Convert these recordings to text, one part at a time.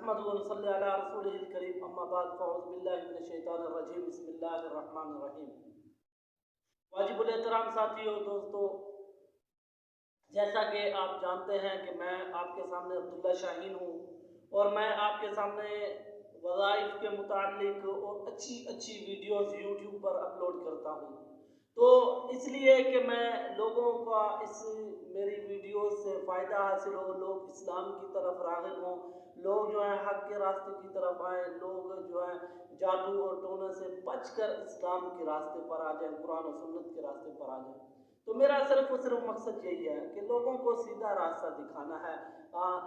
نحمدہ و نصلی علی رسولہ الکریم اما بعد فاعوذ باللہ من الشیطان الرجیم بسم اللہ الرحمن الرحیم۔ واجب الاحترام ساتھیو، دوستو، جیسا کہ آپ جانتے ہیں کہ میں آپ کے سامنے عبداللہ شاہین ہوں اور میں آپ کے سامنے وظائف کے متعلق اور اچھی ویڈیوز یوٹیوب پر اپلوڈ کرتا ہوں۔ تو اس لیے کہ میں لوگوں کا اس میری ویڈیوز سے فائدہ حاصل ہو، لوگ اسلام کی طرف راغب ہوں، لوگ جو ہیں حق کے راستے کی طرف آئیں، لوگ جو ہیں جادو اور ٹونے سے بچ کر اسلام کے راستے پر آ جائیں، قرآن و سنت کے راستے پر آ جائیں۔ تو میرا صرف مقصد یہی ہے کہ لوگوں کو سیدھا راستہ دکھانا ہے،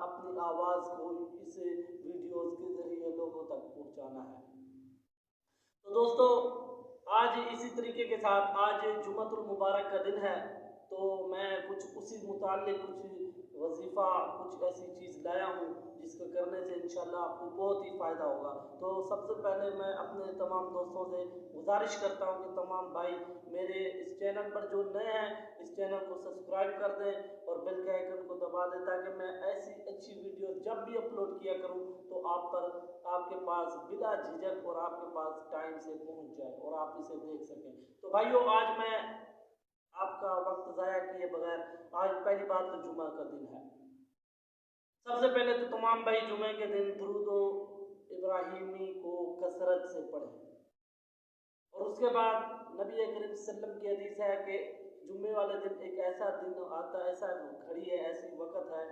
اپنی آواز کو اس ویڈیوز کے ذریعے لوگوں تک پہنچانا ہے۔ تو دوستو، آج اسی طریقے کے ساتھ آج جمعۃ المبارک کا دن ہے، تو میں کچھ اسی متعلق کچھ وظیفہ کچھ ایسی چیز لایا ہوں جس کو کرنے سے انشاءاللہ آپ کو بہت ہی فائدہ ہوگا۔ تو سب سے پہلے میں اپنے تمام دوستوں سے گزارش کرتا ہوں کہ تمام بھائی میرے اس چینل پر جو نئے ہیں اس چینل کو سبسکرائب کر دیں اور بیل کے آئیکن کو دبا دیں تاکہ میں ایسی اچھی ویڈیو جب بھی اپلوڈ کیا کروں تو آپ کے پاس بلا جھجک اور آپ کے پاس ٹائم سے پہنچ جائے اور آپ اسے دیکھ سکیں۔ تو بھائیو، آج میں آپ کا وقت ضائع کیے بغیر آج پہلی بات تو جمعہ کا دن ہے۔ سب سے پہلے تو تمام بھائی جمعے کے دن درود و ابراہیمی کو کثرت سے پڑھیں، اور اس کے بعد نبی کریم صلی اللہ علیہ وسلم کی حدیث ہے کہ جمعے والے دن ایک ایسا دن آتا ہے، ایسا گھڑی ہے، ایسی وقت ہے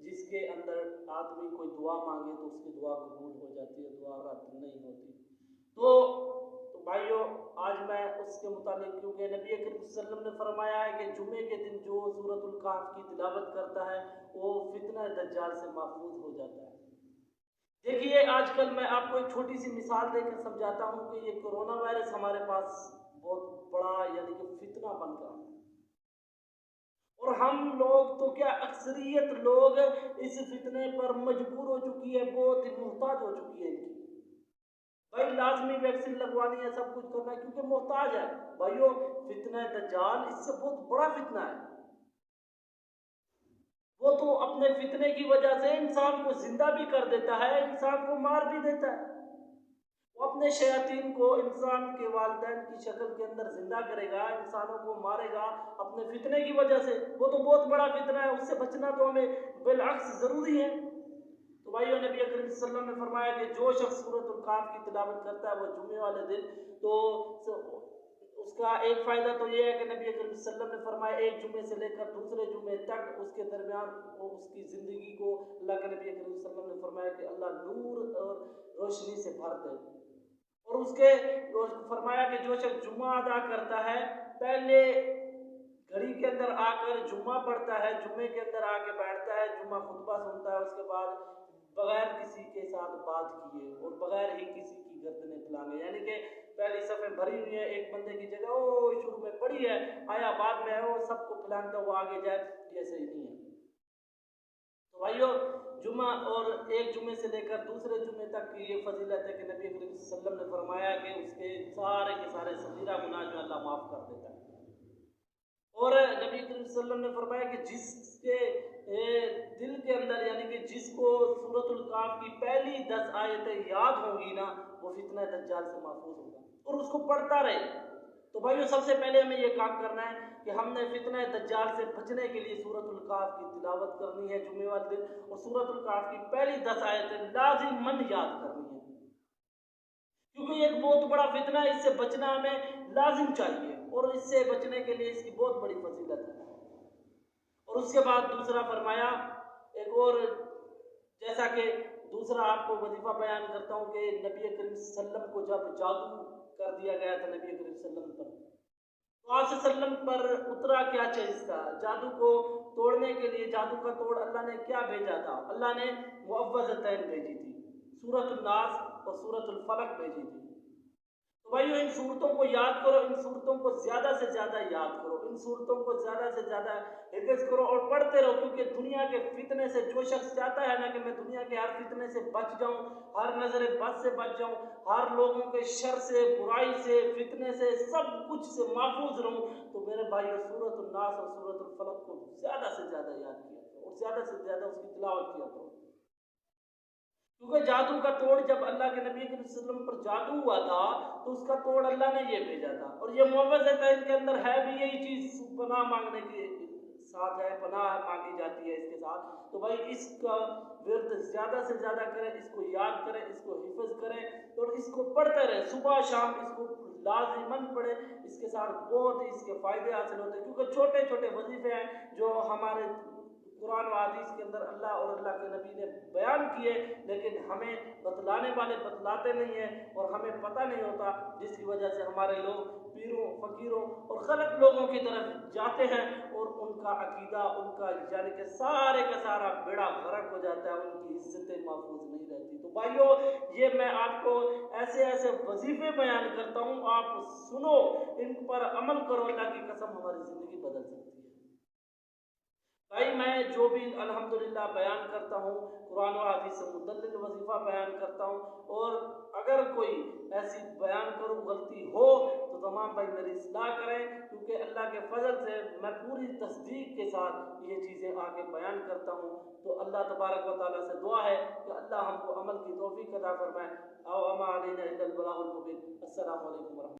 جس کے اندر آدمی کوئی دعا مانگے تو اس کی دعا قبول ہو جاتی ہے، دعا رد نہیں ہوتی۔ تو بھائیو، آج میں اس کے متعلق، کیونکہ نبی کریم صلی اللہ علیہ وسلم نے فرمایا ہے کہ جمعے کے دن جو سورۃ الکہف کی تلاوت کرتا ہے وہ فتنہ دجال سے محفوظ ہو جاتا ہے۔ دیکھیے، آج کل میں آپ کو ایک چھوٹی سی مثال دے کر سمجھاتا ہوں کہ یہ کرونا وائرس ہمارے پاس بہت بڑا یعنی کہ فتنہ بن کر، اور ہم لوگ تو کیا اکثریت لوگ اس فتنے پر مجبور ہو چکی ہے، بہت ہی محتاج ہو چکی ہے ان کی۔ بھائی لازمی ویکسین لگوانی ہے، سب کچھ کرنا ہے کیونکہ محتاج ہے۔ بھائیو، فتنہ دجال اس سے بہت بڑا فتنہ ہے۔ وہ تو اپنے فتنے کی وجہ سے انسان کو زندہ بھی کر دیتا ہے، انسان کو مار بھی دیتا ہے۔ وہ اپنے شیاطین کو انسان کے والدین کی شکل کے اندر زندہ کرے گا، انسانوں کو مارے گا اپنے فتنے کی وجہ سے۔ وہ تو بہت بڑا فتنہ ہے، اس سے بچنا تو ہمیں بالعکس ضروری ہے۔ تو بھائیو، نبی کریم صلی اللہ علیہ وسلم نے فرمایا کہ جو شخص سورۃ الکہف کی تلاوت کرتا ہے وہ جمعے والے دن، تو اس کا ایک فائدہ تو یہ ہے کہ نبی کریم صلی اللہ علیہ وسلم نے فرمایا ایک جمعے سے لے کر دوسرے جمعے تک اس کے درمیان وہ اس کی زندگی کو، اللہ کے نبی کریم صلی اللہ علیہ وسلم نے فرمایا کہ اللہ نور اور روشنی سے بھر دے، اور اس کے فرمایا کہ جو شخص جمعہ ادا کرتا ہے، پہلے گھڑی کے اندر آ کر جمعہ پڑھتا ہے، جمعے کے اندر آ کے بیٹھتا ہے، جمعہ خطبہ سنتا ہے، اس کے بعد بغیر کسی کے ساتھ بات کیے اور بغیر ہی کسی کی گردنیں پھلانے، یعنی کہ پہلی صفیں بھری ہوئی ہیں ایک بندے کی جگہ، وہ شروع میں پڑھی ہے، آیا بعد میں ہے، وہ سب کو پھلانتا وہ آگے جائے، یہ صحیح نہیں ہے۔ تو بھائیو، جمعہ اور ایک جمعے سے لے کر دوسرے جمعے تک کی یہ فضیلت ہے کہ نبی کریم صلی اللہ علیہ وسلم نے فرمایا کہ اس کے سارے کے سارے صغیرہ گناہ جو اللہ معاف کر دیتا ہے، اور نبی کریم صلی اللہ علیہ وسلم نے فرمایا کہ جس کے دل کے اندر یعنی کہ جس کو سورۃ الکہف کی پہلی 10 آیتیں یاد ہوں گی نا، وہ فتنہ دجال سے محفوظ ہوگا اور اس کو پڑھتا رہے۔ تو بھائیو، سب سے پہلے ہمیں یہ کام کرنا ہے کہ ہم نے فتنہ دجال سے بچنے کے لیے سورۃ الکہف کی تلاوت کرنی ہے جمعے والے دن، اور سورۃ الکہف کی پہلی 10 آیتیں لازماً یاد کرنی ہے، کیونکہ یہ ایک بہت بڑا فتنہ ہے، اس سے بچنا ہمیں لازم چاہیے، اور اس سے بچنے کے لیے اس کی بہت بڑی فضیلت ہے۔ اور اس کے بعد دوسرا فرمایا ایک اور، جیسا کہ دوسرا آپ کو وظیفہ بیان کرتا ہوں کہ نبی کریم صلی اللہ علیہ وسلم کو جب جادو کر دیا گیا تھا نبی کریم صلی اللہ علیہ وسلم پر، تو آپ صلی اللہ علیہ وسلم پر اترا کیا چیز تھا؟ جادو کو توڑنے کے لیے، جادو کا توڑ اللہ نے کیا بھیجا تھا؟ اللہ نے معوذتین بھیجی تھی، سورۃ الناس اور سورۃ الفلق بھیجی تھی۔ تو بھائیو، ان صورتوں کو یاد کرو، ان صورتوں کو زیادہ سے زیادہ یاد کرو، ان صورتوں کو زیادہ سے زیادہ حفظ کرو اور پڑھتے رہو، کیونکہ دنیا کے فتنے سے جو شخص چاہتا ہے نا کہ میں دنیا کے ہر فتنے سے بچ جاؤں، ہر نظر بد سے بچ جاؤں، ہر لوگوں کے شر سے، برائی سے، فتنے سے، سب کچھ سے محفوظ رہوں، تو میرے بھائیو سورۃ الناس اور سورۃ الفلق کو زیادہ سے زیادہ یاد کیا کرو اور زیادہ سے زیادہ اس کی تلاوت کیا کرو، کیونکہ جادو کا توڑ جب اللہ کے نبی کریم صلی اللہ علیہ وسلم پر جادو ہوا تھا تو اس کا توڑ اللہ نے یہ بھیجا تھا، اور یہ معوذتین کے اندر ہے بھی یہی چیز، پناہ مانگنے کے ساتھ ہے، پناہ مانگی جاتی ہے اس کے ساتھ۔ تو بھائی اس کا ورد زیادہ سے زیادہ کریں، اس کو یاد کریں، اس کو حفظ کریں اور اس کو پڑھتے رہیں، صبح شام اس کو لازماً پڑھیں۔ اس کے ساتھ بہت ہی اس کے فائدے حاصل ہوتے ہیں، کیونکہ چھوٹے چھوٹے وظیفے ہیں جو ہمارے قرآن و حدیث کے اندر اللہ اور اللہ کے نبی نے بیان کیے، لیکن ہمیں بتلانے والے بتلاتے نہیں ہیں اور ہمیں پتہ نہیں ہوتا، جس کی وجہ سے ہمارے لوگ پیروں فقیروں اور غلط لوگوں کی طرف جاتے ہیں اور ان کا عقیدہ، ان کا یعنی کہ سارے کا سارا بیڑا غرق ہو جاتا ہے، ان کی عزتیں محفوظ نہیں رہتی۔ تو بھائیو، یہ میں آپ کو ایسے ایسے وظیفے بیان کرتا ہوں، آپ سنو، ان پر عمل کرو، اللہ کی قسم ہماری زندگی بدل سکتی ہے۔ بھائی میں جو بھی الحمدللہ بیان کرتا ہوں، قرآن و حدیث سے مدلل وظیفہ بیان کرتا ہوں، اور اگر کوئی ایسی بیان کروں غلطی ہو تو تمام بھائی میری اصلاح کریں، کیونکہ اللہ کے فضل سے میں پوری تصدیق کے ساتھ یہ چیزیں آگے بیان کرتا ہوں۔ تو اللہ تبارک و تعالیٰ سے دعا ہے کہ اللہ ہم کو عمل کی توفیق عطا فرمائے۔ او اما علینا الا البلاغ المبین۔ السلام علیکم ورحمۃ اللہ۔